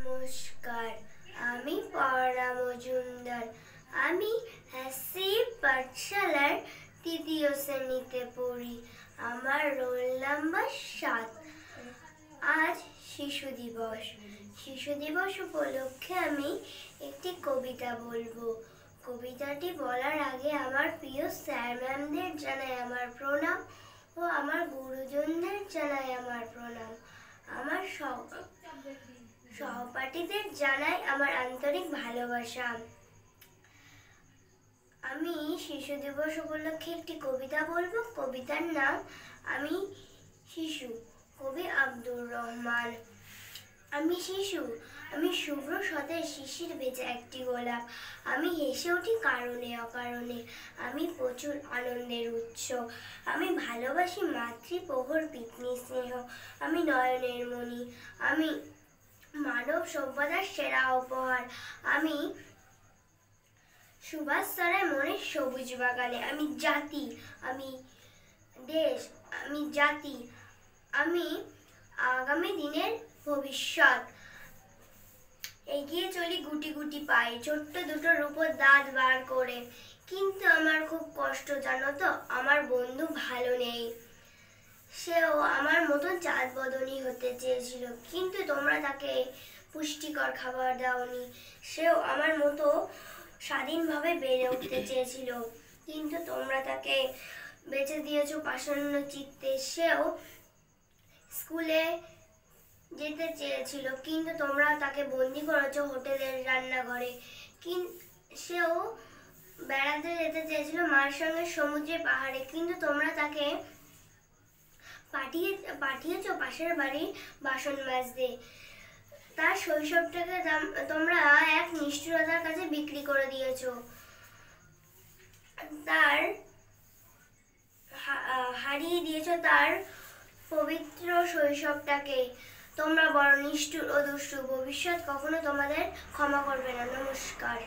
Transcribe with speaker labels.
Speaker 1: নমস্কার, আমি পড়া মজুমদার। আমি এসসি পাঠশালার তৃতীয় শ্রেণীতে পড়ি। আমার রোল নাম্বার ৭। আজ শিশু দিবস। শিশু দিবস উপলক্ষে আমি একটি কবিতা বলবো। কবিতাটি বলার আগে আমার প্রিয় স্যার ম্যামদের জানাই আমার প্রণাম ও আমার গুরুজনদের জানাই আমার প্রণাম। আমার সহপাঠীদের জানাই আমার আন্তরিক ভালোবাসা। আমি শিশু দিবস উপলক্ষে একটি কবিতা বলবো। কবিতার নাম আমি শিশু, কবি আব্দুর রহমান। আমি শিশু, আমি শুভ্র সতেজ শিশির ভেজা একটি গোলাপ। আমি হেসে উঠি কারণে অকারণে, আমি প্রচুর আনন্দের উৎস। আমি ভালোবাসি মাতৃপ্রহর পিতৃ স্নেহ। আমি নয়নের মণি, আমি মানব সভ্যতার সেরা উপহার। আমি সুভাষ সরাই মনের সবুজ বাগানে। আমি জাতি, আমি দেশ, আমি জাতি, আমি আগামী দিনের ভবিষ্যৎ। এগিয়ে চলি গুটি গুটি পায়ে, ছোট্ট দুটো রূপোর দাঁত বার করে। কিন্তু আমার খুব কষ্ট, জানো তো, আমার বন্ধু ভালো নেই। সেও আমার মতন চাঁদ বদনী হতে চেয়েছিল, কিন্তু তোমরা তাকে পুষ্টিকর খাবার দাওনি। সেও আমার মতো স্বাধীনভাবে বেড়ে উঠতে চেয়েছিল, কিন্তু তোমরা তাকে বেঁচে দিয়েছো পাষাণ্য চিত্তে। সেও স্কুলে যেতে চেয়েছিল, কিন্তু তোমরা তাকে বন্দি করেছো হোটেলের রান্নাঘরে। সেও বেড়াতে যেতে চেয়েছিল মার সঙ্গে সমুদ্রে পাহাড়ে, কিন্তু তোমরা তাকে পাঠিয়েছো পাশের বাড়ির বাসন মাজতে। তার শৈশবটাকে তোমরা এক নিষ্ঠুরতার কাছে বিক্রি করে দিয়েছো। হারিয়ে দিয়েছো তার পবিত্র শৈশবটাকে। তোমরা বড় নিষ্ঠুর ও দুষ্টু, ভবিষ্যৎ কখনো তোমাদের ক্ষমা করবে না। নমস্কার।